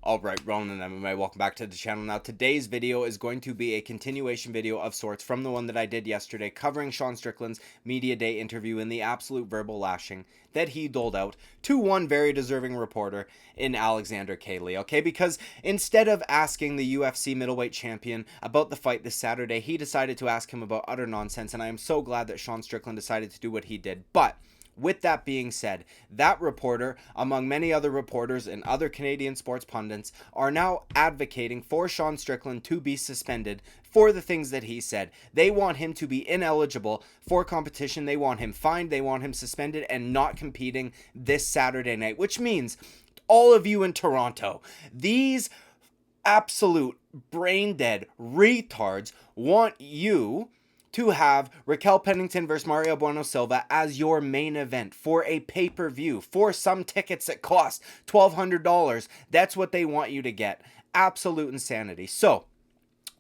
Alright, Ronan MMA, welcome back to the channel. Now, today's video is going to be a continuation video of sorts from the one that I did yesterday, covering Sean Strickland's Media Day interview and the absolute verbal lashing that he doled out to one very deserving reporter in Alexander K. Lee, okay? Because instead of asking the UFC middleweight champion about the fight this Saturday, he decided to ask him about utter nonsense, and I am so glad that Sean Strickland decided to do what he did. But with that being said, that reporter, among many other reporters and other Canadian sports pundits, are now advocating for Sean Strickland to be suspended for the things that he said. They want him to be ineligible for competition. They want him fined. They want him suspended and not competing this Saturday night, which means all of you in Toronto, these absolute brain-dead retards want you to have Raquel Pennington versus Mario Bueno Silva as your main event for a pay-per-view, for some tickets that cost $1,200. That's what they want you to get. Absolute insanity. So,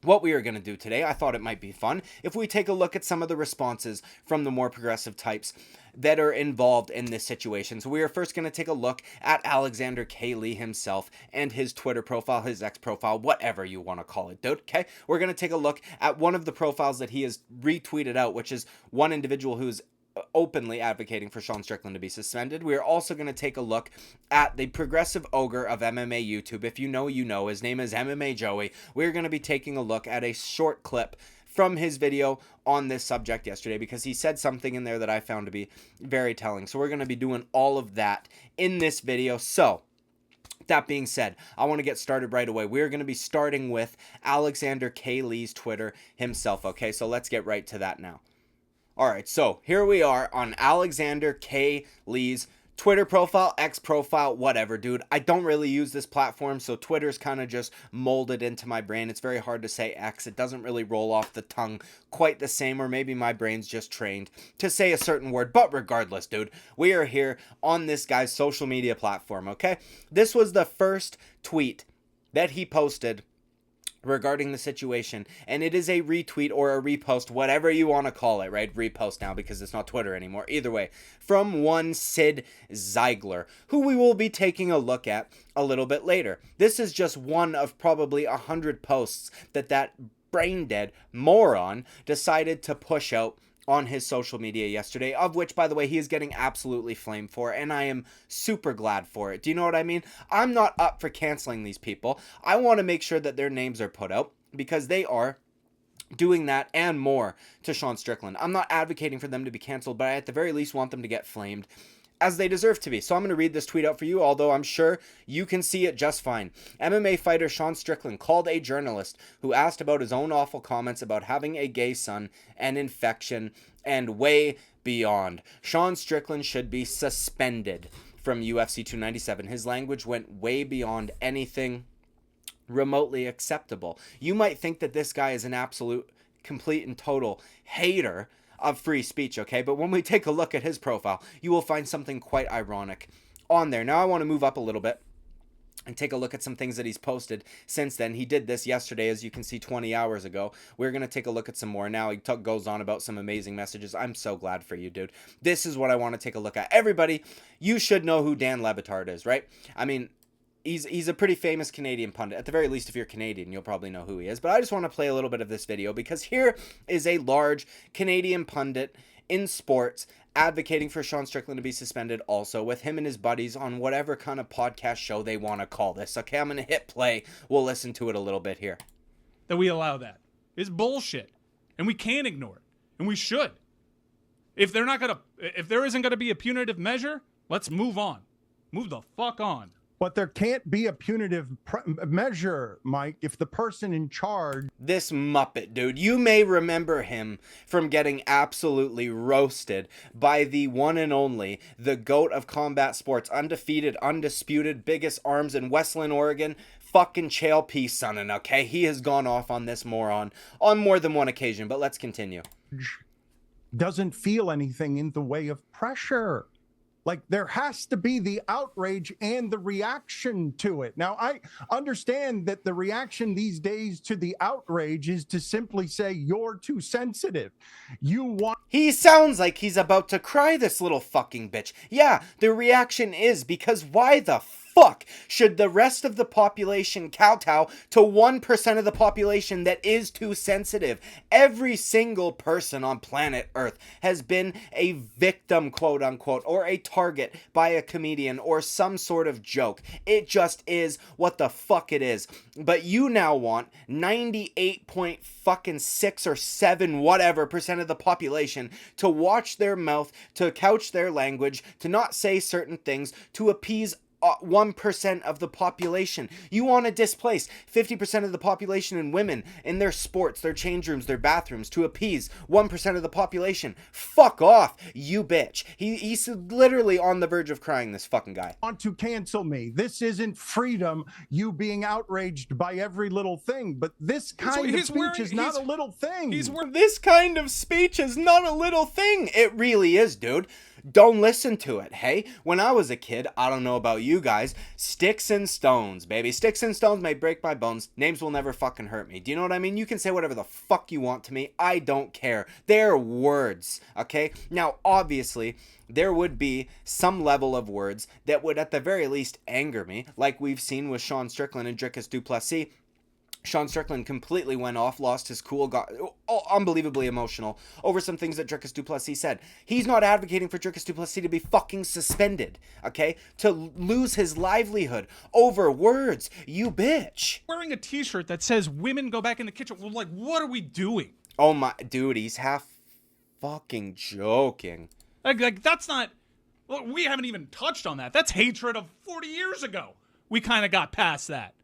what we are going to do today, I thought it might be fun if we take a look at some of the responses from the more progressive types that are involved in this situation. So we are first going to take a look at Alexander K. Lee himself and his Twitter profile, his X profile, whatever you want to call it, dude, okay? We're going to take a look at one of the profiles that he has retweeted out, which is one individual who's openly advocating for Sean Strickland to be suspended. We are also going to take a look at the progressive ogre of MMA YouTube. If you know, you know. His name is MMA Joey. We're going to be taking a look at a short clip from his video on this subject yesterday because he said something in there that I found to be very telling. So we're going to be doing all of that in this video. So that being said, I want to get started right away. We're going to be starting with Alexander K. Lee's Twitter himself. Okay, so let's get right to that now. Alright, so here we are on Alexander K. Lee's Twitter profile, X profile, whatever, dude. I don't really use this platform, so Twitter's kind of just molded into my brain. It's very hard to say X. It doesn't really roll off the tongue quite the same, or maybe my brain's just trained to say a certain word. But regardless, dude, we are here on this guy's social media platform, okay? This was the first tweet that he posted regarding the situation, and it is a retweet or a repost, whatever you want to call it, right? Repost now because it's not Twitter anymore. Either way, from one Sid Ziggler, who we will be taking a look at a little bit later. This is just one of probably 100 posts that brain-dead moron decided to push out on his social media yesterday, of which, by the way, he is getting absolutely flamed for, and I am super glad for it. Do you know what I mean? I'm not up for canceling these people. I want to make sure that their names are put out because they are doing that and more to Sean Strickland. I'm not advocating for them to be canceled, but I at the very least want them to get flamed as they deserve to be. So I'm going to read this tweet out for you, although I'm sure you can see it just fine. MMA fighter Sean Strickland called a journalist who asked about his own awful comments about having a gay son, an infection, and way beyond. Sean Strickland should be suspended from UFC 297. His language went way beyond anything remotely acceptable. You might think that this guy is an absolute, complete, and total hater of free speech, okay? But when we take a look at his profile, you will find something quite ironic on there. Now I want to move up a little bit and take a look at some things that he's posted since then. He did this yesterday, as you can see, 20 hours ago. We're going to take a look at some more. Now he goes on about some amazing messages. I'm so glad for you, dude. This is what I want to take a look at. Everybody, you should know who Dan Lebatard is, right? I mean, He's a pretty famous Canadian pundit. At the very least, if you're Canadian, you'll probably know who he is. But I just want to play a little bit of this video because here is a large Canadian pundit in sports advocating for Sean Strickland to be suspended also, with him and his buddies on whatever kind of podcast show they want to call this. Okay, I'm going to hit play. We'll listen to it a little bit here. That we allow that is bullshit, and we can't ignore it, and we should. If there isn't gonna be a punitive measure, let's move on. Move the fuck on. But there can't be a punitive measure, Mike, if the person in charge... This Muppet, dude. You may remember him from getting absolutely roasted by the one and only, the GOAT of combat sports, undefeated, undisputed, biggest arms in Westland, Oregon, fucking Chael P. Sonnen, okay? He has gone off on this moron on more than one occasion, but let's continue. Doesn't feel anything in the way of pressure. Like, there has to be the outrage and the reaction to it. Now, I understand that the reaction these days to the outrage is to simply say, you're too sensitive. You want... He sounds like he's about to cry, this little fucking bitch. Yeah, the reaction is because why the fuck should the rest of the population kowtow to 1% of the population that is too sensitive? Every single person on planet Earth has been a victim, quote unquote, or a target by a comedian or some sort of joke. It just is what the fuck it is. But you now want 98.6 or 7 whatever percent of the population to watch their mouth, to couch their language, to not say certain things, to appease 1% of the population. You want to displace 50% of the population in women in their sports, their change rooms, their bathrooms to appease 1% of the population. Fuck off, you bitch. He's literally on the verge of crying, this fucking guy. Want to cancel me. This isn't freedom, you being outraged by every little thing, but this kind of speech is not a little thing. This kind of speech is not a little thing. It really is, dude. Don't listen to it, hey? When I was a kid, I don't know about you guys, sticks and stones, baby. Sticks and stones may break my bones. Names will never fucking hurt me. Do you know what I mean? You can say whatever the fuck you want to me. I don't care. They're words, okay? Now, obviously, there would be some level of words that would at the very least anger me, like we've seen with Sean Strickland and Dricus du Plessis. Sean Strickland completely went off, lost his cool, got unbelievably emotional over some things that Dricus du Plessis said. He's not advocating for Dricus du Plessis to be fucking suspended, okay? To lose his livelihood over words, you bitch. Wearing a t-shirt that says women go back in the kitchen. Well, like, what are we doing? Oh my, dude, he's half fucking joking. Like that's not, well, we haven't even touched on that. That's hatred of 40 years ago. We kind of got past that.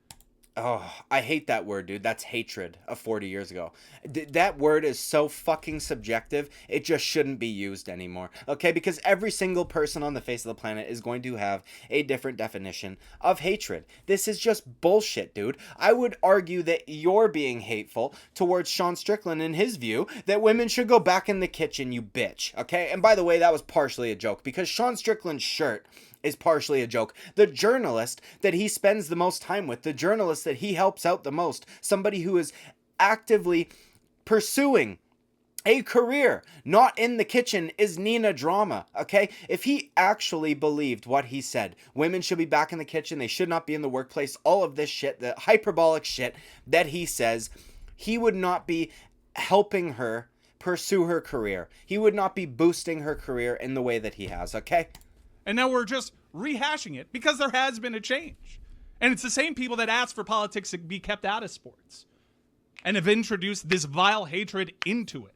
Oh, I hate that word, dude. That's hatred of 40 years ago. That word is so fucking subjective, it just shouldn't be used anymore, okay? Because every single person on the face of the planet is going to have a different definition of hatred. This is just bullshit, dude. I would argue that you're being hateful towards Sean Strickland in his view that women should go back in the kitchen, you bitch, okay? And by the way, that was partially a joke because Sean Strickland's shirt is partially a joke. The journalist that he spends the most time with, the journalist that he helps out the most, somebody who is actively pursuing a career not in the kitchen, is Nina Drama, okay? If he actually believed what he said, women should be back in the kitchen, they should not be in the workplace, all of this shit, the hyperbolic shit that he says, he would not be helping her pursue her career. He would not be boosting her career in the way that he has, okay? And now we're just rehashing it because there has been a change. And it's the same people that asked for politics to be kept out of sports and have introduced this vile hatred into it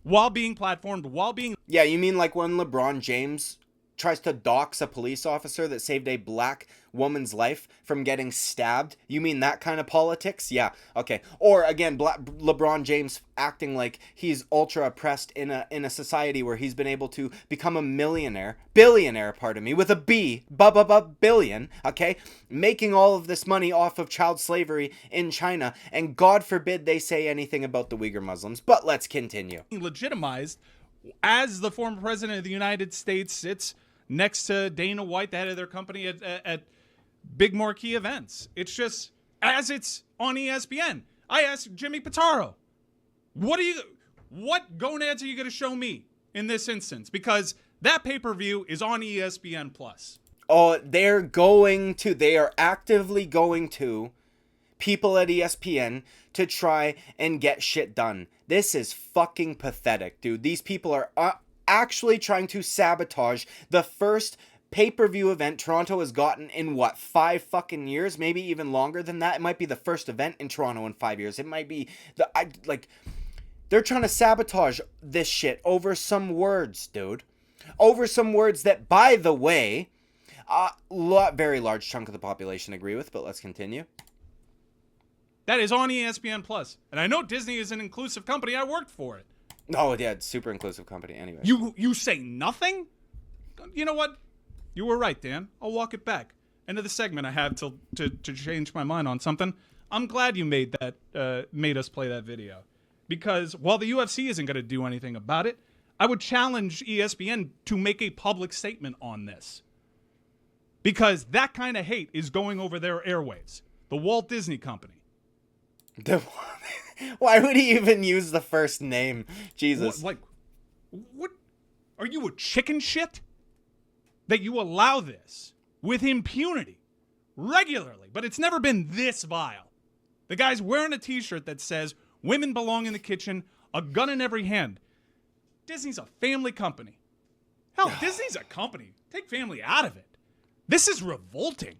while being platformed, while being... Yeah, you mean like when LeBron James tries to dox a police officer that saved a black woman's life from getting stabbed? You mean that kind of politics? Yeah, okay. Or again, LeBron James acting like he's ultra oppressed in a society where he's been able to become a billionaire, pardon me, with a B, billion, okay? Making all of this money off of child slavery in China, and God forbid they say anything about the Uyghur Muslims. But let's continue. Legitimized as the former president of the United States sits next to Dana White, the head of their company, at big marquee events. It's just, as it's on ESPN. I asked Jimmy Pitaro, what gonads are you going to show me in this instance? Because that pay-per-view is on ESPN+. Oh, they are actively going to people at ESPN to try and get shit done. This is fucking pathetic, dude. These people are actually trying to sabotage the first pay-per-view event Toronto has gotten in, what, 5 fucking years? Maybe even longer than that. It might be the first event in Toronto in 5 years. It might be they're trying to sabotage this shit over some words, dude. Over some words that, by the way, very large chunk of the population agree with, but let's continue. That is on ESPN+. And I know Disney is an inclusive company. I worked for it. Oh, yeah, it's super inclusive company anyway. You say nothing? You know what? You were right, Dan. I'll walk it back. End of the segment. I have to change my mind on something. I'm glad you made us play that video. Because while the UFC isn't going to do anything about it, I would challenge ESPN to make a public statement on this. Because that kind of hate is going over their airwaves. The Walt Disney Company. Why would he even use the first name? Jesus. What? Are you a chicken shit? That you allow this with impunity regularly, but it's never been this vile. The guy's wearing a t-shirt that says, "Women belong in the kitchen, a gun in every hand." Disney's a family company. Hell, Disney's a company. Take family out of it. This is revolting.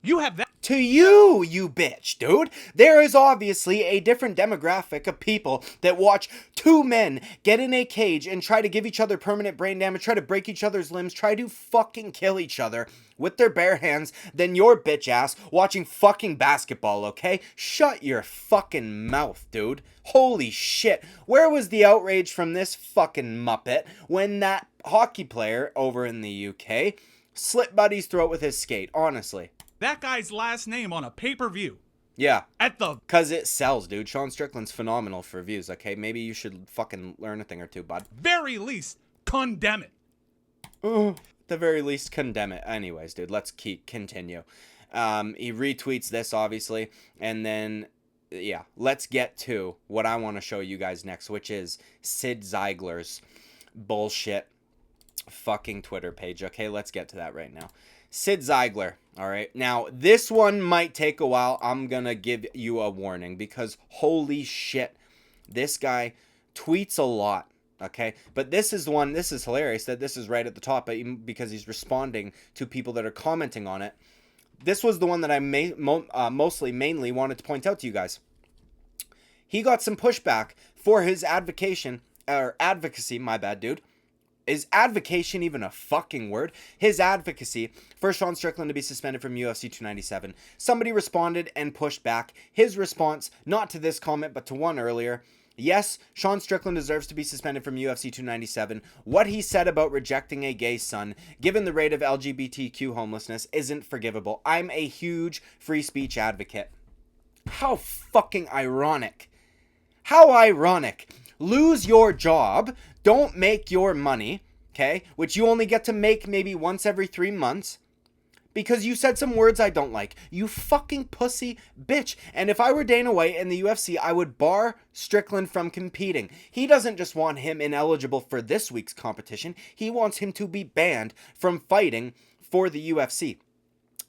You have that. To you, you bitch, dude. There is obviously a different demographic of people that watch two men get in a cage and try to give each other permanent brain damage, try to break each other's limbs, try to fucking kill each other with their bare hands than your bitch ass watching fucking basketball, okay? Shut your fucking mouth, dude. Holy shit. Where was the outrage from this fucking muppet when that hockey player over in the UK slit Buddy's throat with his skate, honestly? That guy's last name on a pay-per-view. Yeah. At the... Because it sells, dude. Sean Strickland's phenomenal for views, okay? Maybe you should fucking learn a thing or two, bud. very least, condemn it. At the very least, condemn it. Anyways, dude, let's continue. He retweets this, obviously. And then, yeah, let's get to what I want to show you guys next, which is Sid Ziggler's bullshit fucking Twitter page. Okay, let's get to that right now. Sid Ziggler, all right? Now, this one might take a while. I'm going to give you a warning because holy shit, this guy tweets a lot, okay? But this is one, this is hilarious that this is right at the top because he's responding to people that are commenting on it. This was the one that I mainly wanted to point out to you guys. He got some pushback for his advocacy, my bad, dude. Is advocation even a fucking word? His advocacy for Sean Strickland to be suspended from UFC 297. Somebody responded and pushed back. His response, not to this comment, but to one earlier. Yes, Sean Strickland deserves to be suspended from UFC 297. What he said about rejecting a gay son, given the rate of LGBTQ homelessness, isn't forgivable. I'm a huge free speech advocate. How fucking ironic. How ironic. Lose your job, don't make your money, okay, which you only get to make maybe once every 3 months, because you said some words I don't like. You fucking pussy bitch. And if I were Dana White in the UFC, I would bar Strickland from competing. He doesn't just want him ineligible for this week's competition. He wants him to be banned from fighting for the UFC.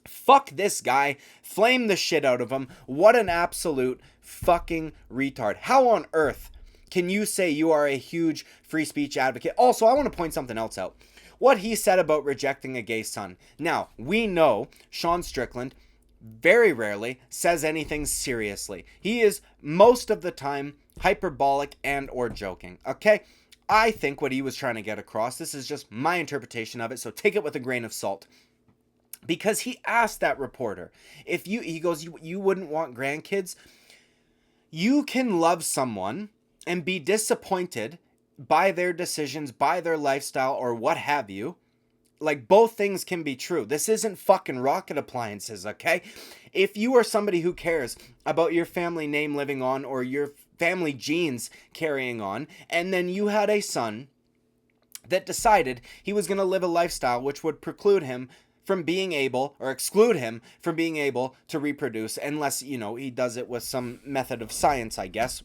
Fuck this guy. Flame the shit out of him. What an absolute fucking retard. How on earth can you say you are a huge free speech advocate? Also, I want to point something else out. What he said about rejecting a gay son. Now, we know Sean Strickland very rarely says anything seriously. He is most of the time hyperbolic and or joking, okay? I think what he was trying to get across, this is just my interpretation of it, so take it with a grain of salt. Because he asked that reporter, he goes, you wouldn't want grandkids? You can love someone and be disappointed by their decisions, by their lifestyle, or what have you. Like, both things can be true. This isn't fucking rocket appliances, okay? If you are somebody who cares about your family name living on or your family genes carrying on, and then you had a son that decided he was going to live a lifestyle which would preclude him from being able, or exclude him from being able to reproduce, unless, you know, he does it with some method of science, I guess.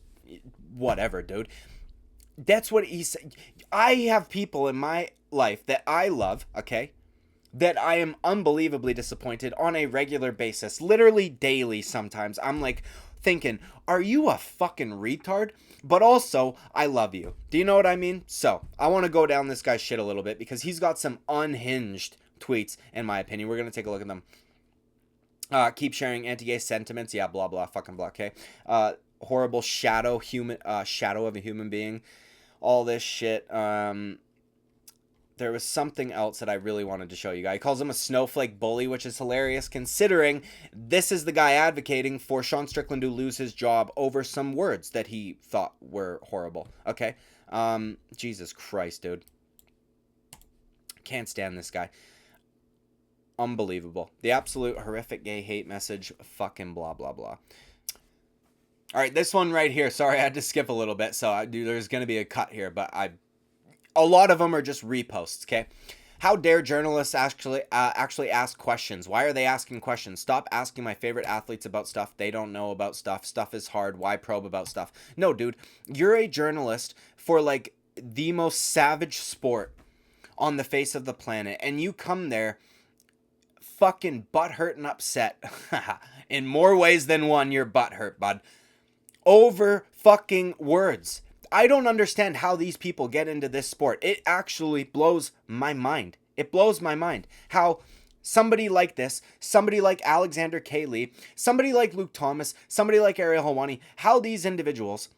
Whatever, dude. That's what he said. I have people in my life that I love, okay, that I am unbelievably disappointed on a regular basis, literally daily sometimes. I'm like thinking, are you a fucking retard? But also, I love you. Do you know what I mean? So, I want to go down this guy's shit a little bit because he's got some unhinged tweets, in my opinion. We're going to take a look at them. Keep sharing anti-gay sentiments. Yeah, blah, blah, fucking blah, okay? Horrible shadow of a human being, all this shit. There was something else that I really wanted to show you guys. He calls him a snowflake bully, which is hilarious considering this is the guy advocating for Sean Strickland to lose his job over some words that he thought were horrible. Okay, Jesus Christ, dude, can't stand this guy. Unbelievable. The absolute horrific gay hate message. Fucking blah blah blah. All right, this one right here. Sorry, I had to skip a little bit, so there's going to be a cut here, but a lot of them are just reposts, okay? How dare journalists actually ask questions? Why are they asking questions? Stop asking my favorite athletes about stuff they don't know about stuff. Stuff is hard. Why probe about stuff? No, dude, you're a journalist for, like, the most savage sport on the face of the planet, and you come there fucking butthurt and upset. In more ways than one, you're butthurt, bud. Over fucking words. I don't understand how these people get into this sport. It actually blows my mind. It blows my mind how somebody like this, somebody like Alexander K. Lee, somebody like Luke Thomas, somebody like Ariel Helwani, how these individuals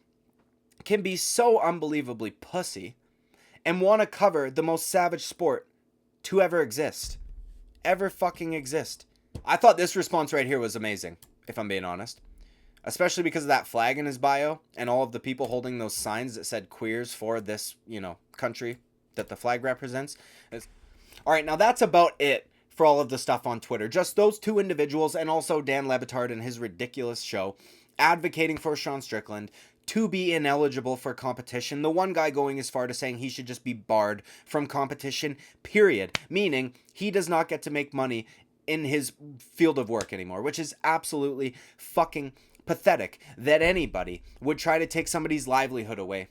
can be so unbelievably pussy and want to cover the most savage sport to ever exist. Ever fucking exist. I thought this response right here was amazing, if I'm being honest. Especially because of that flag in his bio and all of the people holding those signs that said queers for this, country that the flag represents. All right, now that's about it for all of the stuff on Twitter. Just those two individuals and also Dan Lebatard and his ridiculous show advocating for Sean Strickland to be ineligible for competition. The one guy going as far to saying he should just be barred from competition, period. Meaning he does not get to make money in his field of work anymore, which is absolutely fucking pathetic that anybody would try to take somebody's livelihood away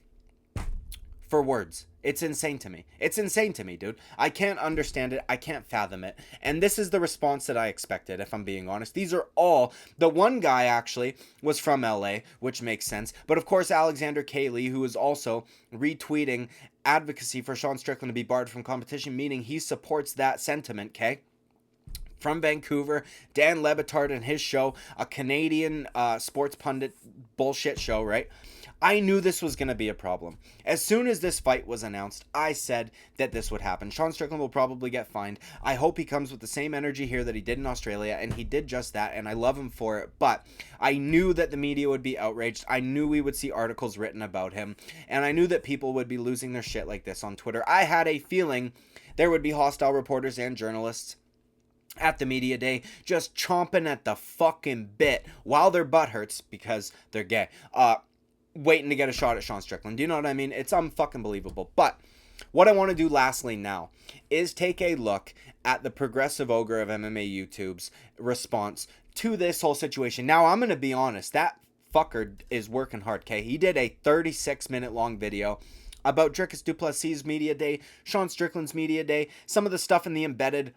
for words. It's insane to me. It's insane to me, dude. I can't understand it. I can't fathom it. And this is the response that I expected, if I'm being honest. These are all... The one guy, actually, was from LA, which makes sense. But, of course, Alexander K. Lee, who is also retweeting advocacy for Sean Strickland to be barred from competition, meaning he supports that sentiment, okay? From Vancouver, Dan Lebatard and his show, a Canadian sports pundit bullshit show, right? I knew this was going to be a problem. As soon as this fight was announced, I said that this would happen. Sean Strickland will probably get fined. I hope he comes with the same energy here that he did in Australia, and he did just that, and I love him for it. But I knew that the media would be outraged. I knew we would see articles written about him, and I knew that people would be losing their shit like this on Twitter. I had a feeling there would be hostile reporters and journalists at the media day just chomping at the fucking bit while their butt hurts because they're gay. Waiting to get a shot at Sean Strickland. Do you know what I mean? It's unfucking believable. But what I want to do lastly now is take a look at the progressive ogre of MMA YouTube's response to this whole situation. Now, I'm going to be honest. That fucker is working hard, okay? He did a 36-minute long video about Dricus du Plessis' media day, Sean Strickland's media day, some of the stuff in the embedded,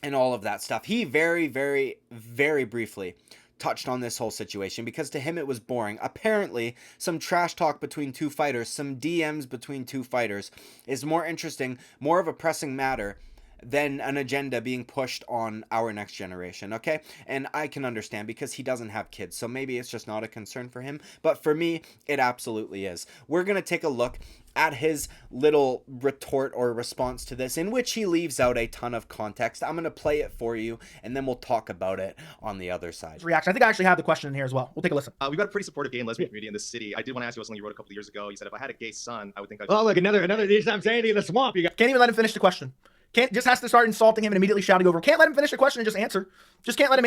and all of that stuff. He very, very, very briefly touched on this whole situation because to him it was boring. Apparently, some trash talk between two fighters, some DMs between two fighters is more interesting, more of a pressing matter than an agenda being pushed on our next generation, okay? And I can understand because he doesn't have kids, so maybe it's just not a concern for him. But for me, it absolutely is. We're going to take a look at his little retort or response to this, in which he leaves out a ton of context. I'm going to play it for you, and then we'll talk about it on the other side. Reaction. I think I actually have the question in here as well. We'll take a listen. We've got a pretty supportive gay and lesbian community in this city. I did want to ask you about something you wrote a couple of years ago. You said, if I had a gay son, I would think I'd... Oh, look, another I'm saying in the swamp. You got... Can't even let him finish the question. Just has to start insulting him and immediately shouting over him. Can't let him finish the question and just answer. Just can't let him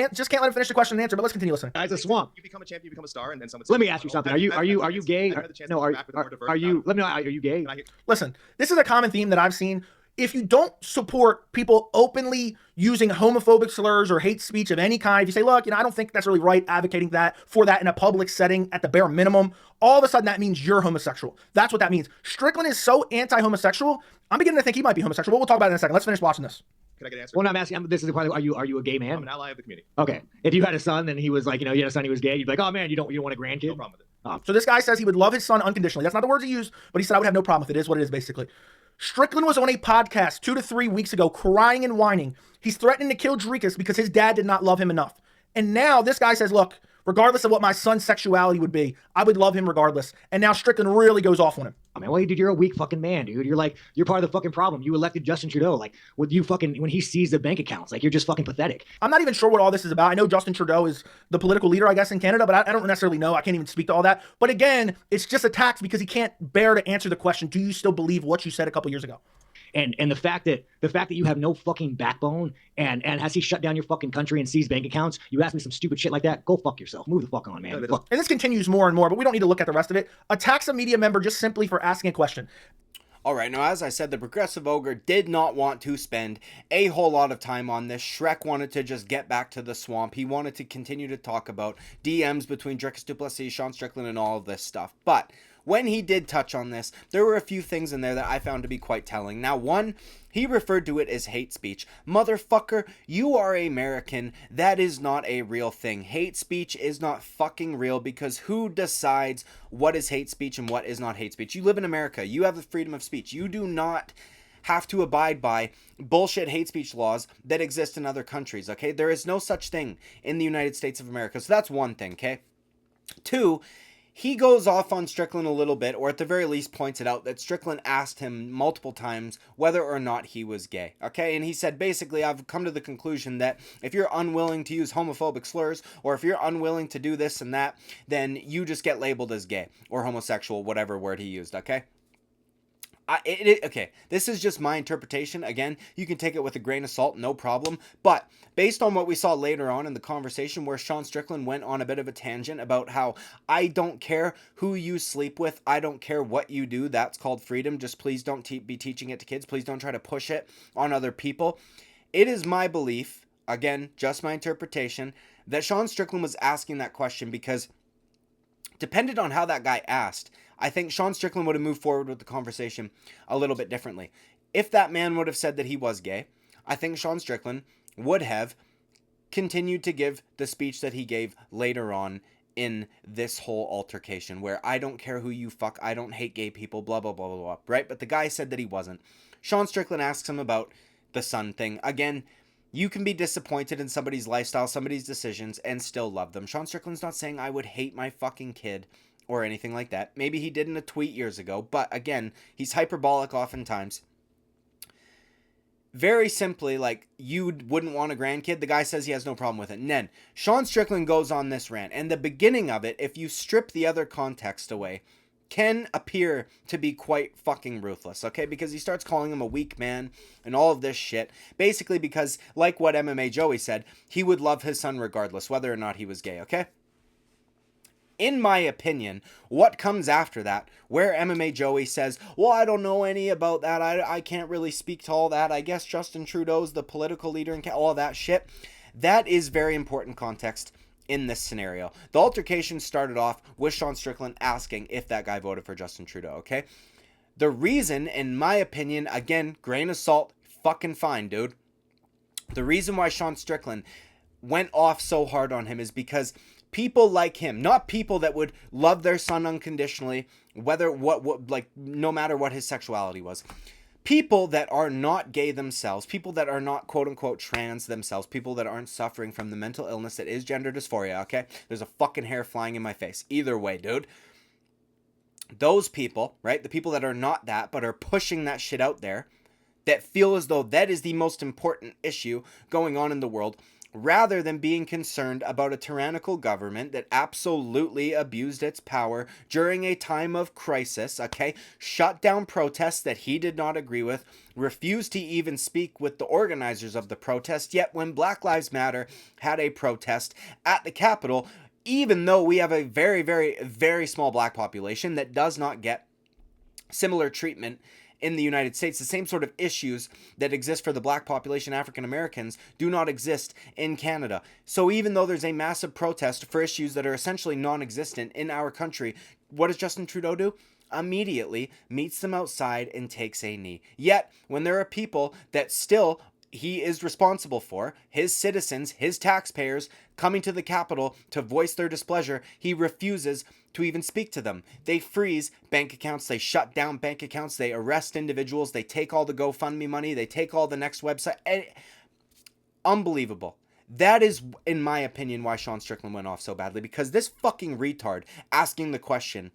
finish the question and answer. But let's continue listening. It's a swamp. You become a champion, you become a star, and then someone... Let me ask you something. Are you gay? No, are you? Let me know. Are you gay? Listen, this is a common theme that I've seen. If you don't support people openly using homophobic slurs or hate speech of any kind, if you say, look, I don't think that's really right, advocating for that in a public setting at the bare minimum, all of a sudden that means you're homosexual. That's what that means. Strickland is so anti-homosexual, I'm beginning to think he might be homosexual. But we'll talk about it in a second. Let's finish watching this. Can I get an answer? Well, no, I'm asking, this is a question, are you a gay man? I'm an ally of the community. Okay. If you had a son and he was like, you had a son, he was gay, you'd be like, oh man, you don't want a grandkid? No problem with it. So this guy says he would love his son unconditionally. That's not the words he used, but he said I would have no problem with it. It is what it is, basically. Strickland was on a podcast 2 to 3 weeks ago crying and whining. He's threatening to kill Dricus because his dad did not love him enough. And now this guy says, look, regardless of what my son's sexuality would be, I would love him regardless. And now Strickland really goes off on him. I mean, well, dude, you're a weak fucking man, dude. You're part of the fucking problem. You elected Justin Trudeau. Like, when he sees the bank accounts, like, you're just fucking pathetic. I'm not even sure what all this is about. I know Justin Trudeau is the political leader, I guess, in Canada, but I don't necessarily know. I can't even speak to all that. But again, it's just attacks because he can't bear to answer the question, do you still believe what you said a couple years ago? And the fact that you have no fucking backbone and has he shut down your fucking country and seized bank accounts, you ask me some stupid shit like that, go fuck yourself. Move the fuck on, man. And this continues more and more, but we don't need to look at the rest of it. Attacks a media member just simply for asking a question. All right, now as I said, the progressive ogre did not want to spend a whole lot of time on this. Shrek wanted to just get back to the swamp. He wanted to continue to talk about DMs between Dricus du Plessis, Sean Strickland, and all of this stuff. But when he did touch on this, there were a few things in there that I found to be quite telling. Now, one, he referred to it as hate speech. Motherfucker, you are American. That is not a real thing. Hate speech is not fucking real, because who decides what is hate speech and what is not hate speech? You live in America. You have the freedom of speech. You do not have to abide by bullshit hate speech laws that exist in other countries, okay? There is no such thing in the United States of America. So that's one thing, okay? Two, he goes off on Strickland a little bit, or at the very least points it out that Strickland asked him multiple times whether or not he was gay, okay? And he said, basically, I've come to the conclusion that if you're unwilling to use homophobic slurs, or if you're unwilling to do this and that, then you just get labeled as gay or homosexual, whatever word he used, okay? Okay, this is just my interpretation. Again, you can take it with a grain of salt, no problem. But based on what we saw later on in the conversation, where Sean Strickland went on a bit of a tangent about how I don't care who you sleep with, I don't care what you do, that's called freedom. Just please don't be teaching it to kids. Please don't try to push it on other people. It is my belief, again, just my interpretation, that Sean Strickland was asking that question because, depending on how that guy asked, I think Sean Strickland would have moved forward with the conversation a little bit differently. If that man would have said that he was gay, I think Sean Strickland would have continued to give the speech that he gave later on in this whole altercation, where I don't care who you fuck, I don't hate gay people, blah, blah, blah, blah, blah, right? But the guy said that he wasn't. Sean Strickland asks him about the son thing. Again, you can be disappointed in somebody's lifestyle, somebody's decisions, and still love them. Sean Strickland's not saying I would hate my fucking kid or anything like that. Maybe he did in a tweet years ago, but again, he's hyperbolic oftentimes. Very simply, like, you wouldn't want a grandkid. The guy says he has no problem with it. And then Sean Strickland goes on this rant, and the beginning of it, if you strip the other context away, can appear to be quite fucking ruthless, okay? Because he starts calling him a weak man and all of this shit. Basically because, like what MMA Joey said, he would love his son regardless, whether or not he was gay, okay? In my opinion, what comes after that, where MMA Joey says, well, I don't know any about that, I can't really speak to all that, I guess Justin Trudeau's the political leader and all that shit, that is very important context in this scenario. The altercation started off with Sean Strickland asking if that guy voted for Justin Trudeau, okay? The reason, in my opinion, again, grain of salt, fucking fine, dude. The reason why Sean Strickland went off so hard on him is because people like him, not people that would love their son unconditionally, no matter what his sexuality was. People that are not gay themselves, people that are not quote-unquote trans themselves, people that aren't suffering from the mental illness that is gender dysphoria, okay? There's a fucking hair flying in my face. Either way, dude. Those people, right? The people that are not that, but are pushing that shit out there, that feel as though that is the most important issue going on in the world, rather than being concerned about a tyrannical government that absolutely abused its power during a time of crisis, okay? Shut down protests that he did not agree with, refused to even speak with the organizers of the protest, yet when Black Lives Matter had a protest at the Capitol, even though we have a very, very, very small black population that does not get similar treatment in the United States, the same sort of issues that exist for the black population, African Americans, do not exist in Canada. So even though there's a massive protest for issues that are essentially non-existent in our country, what does Justin Trudeau do? Immediately meets them outside and takes a knee. Yet, when there are people that still he is responsible for, his citizens, his taxpayers, coming to the Capitol to voice their displeasure, he refuses to even speak to them. They freeze bank accounts, they shut down bank accounts, they arrest individuals, they take all the GoFundMe money, they take all the next website. Unbelievable. That is, in my opinion, why Sean Strickland went off so badly, because this fucking retard asking the question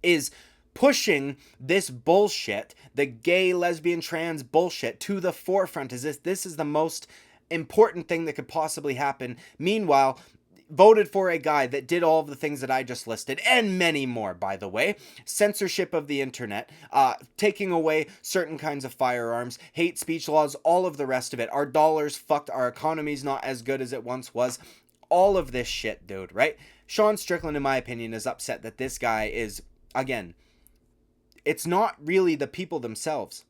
is pushing this bullshit, the gay, lesbian, trans bullshit, to the forefront. This is the most important thing that could possibly happen. Meanwhile, voted for a guy that did all of the things that I just listed, and many more, by the way. Censorship of the internet, taking away certain kinds of firearms, hate speech laws, all of the rest of it. Our dollar's fucked, our economy's not as good as it once was. All of this shit, dude, right? Sean Strickland, in my opinion, is upset that this guy is, again, it's not really the people themselves.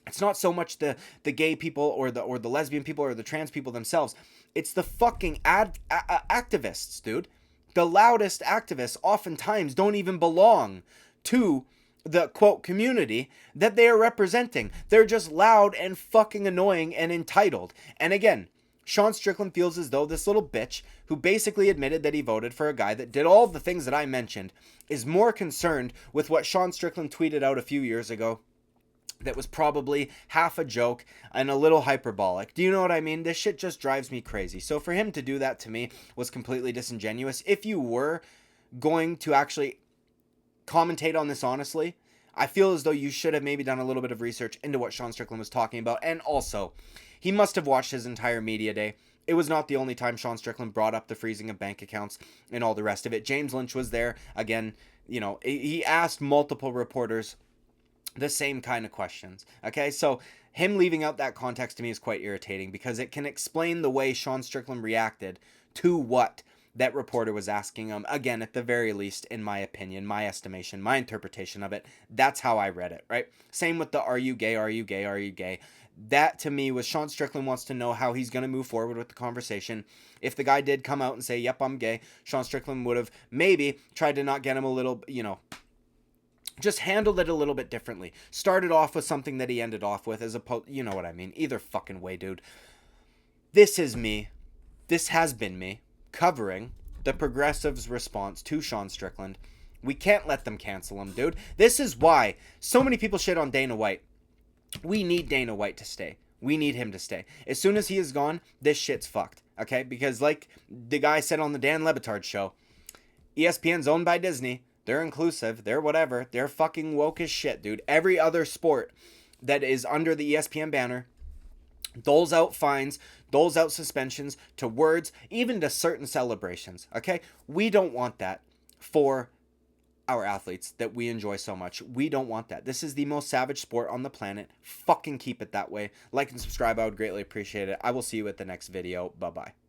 It's not so much the gay people or the lesbian people or the trans people themselves. It's the fucking activists, dude. The loudest activists oftentimes don't even belong to the quote community that they are representing. They're just loud and fucking annoying and entitled. And again, Sean Strickland feels as though this little bitch who basically admitted that he voted for a guy that did all the things that I mentioned is more concerned with what Sean Strickland tweeted out a few years ago that was probably half a joke and a little hyperbolic. Do you know what I mean? This shit just drives me crazy. So for him to do that to me was completely disingenuous. If you were going to actually commentate on this honestly, I feel as though you should have maybe done a little bit of research into what Sean Strickland was talking about. And also, he must have watched his entire media day. It was not the only time Sean Strickland brought up the freezing of bank accounts and all the rest of it. James Lynch was there. Again, you know, he asked multiple reporters the same kind of questions. Okay, so him leaving out that context to me is quite irritating because it can explain the way Sean Strickland reacted to what that reporter was asking him. Again, at the very least, in my opinion, my estimation, my interpretation of it, that's how I read it, right? Same with the are you gay, are you gay, are you gay? That to me was Sean Strickland wants to know how he's going to move forward with the conversation. If the guy did come out and say, yep, I'm gay, Sean Strickland would have maybe tried to not get him a little, you know, just handled it a little bit differently. Started off with something that he ended off with as opposed, you know what I mean. Either fucking way, dude. This is me. This has been me covering the progressives' response to Sean Strickland. We can't let them cancel him, dude. This is why so many people shit on Dana White. We need Dana White to stay. We need him to stay. As soon as he is gone, this shit's fucked. Okay? Because like the guy said on the Dan Lebatard show, ESPN's owned by Disney. They're inclusive. They're whatever. They're fucking woke as shit, dude. Every other sport that is under the ESPN banner doles out fines, doles out suspensions to words, even to certain celebrations. Okay? We don't want that for our athletes that we enjoy so much. We don't want that. This is the most savage sport on the planet. Fucking keep it that way. Like and subscribe. I would greatly appreciate it. I will see you at the next video. Bye-bye.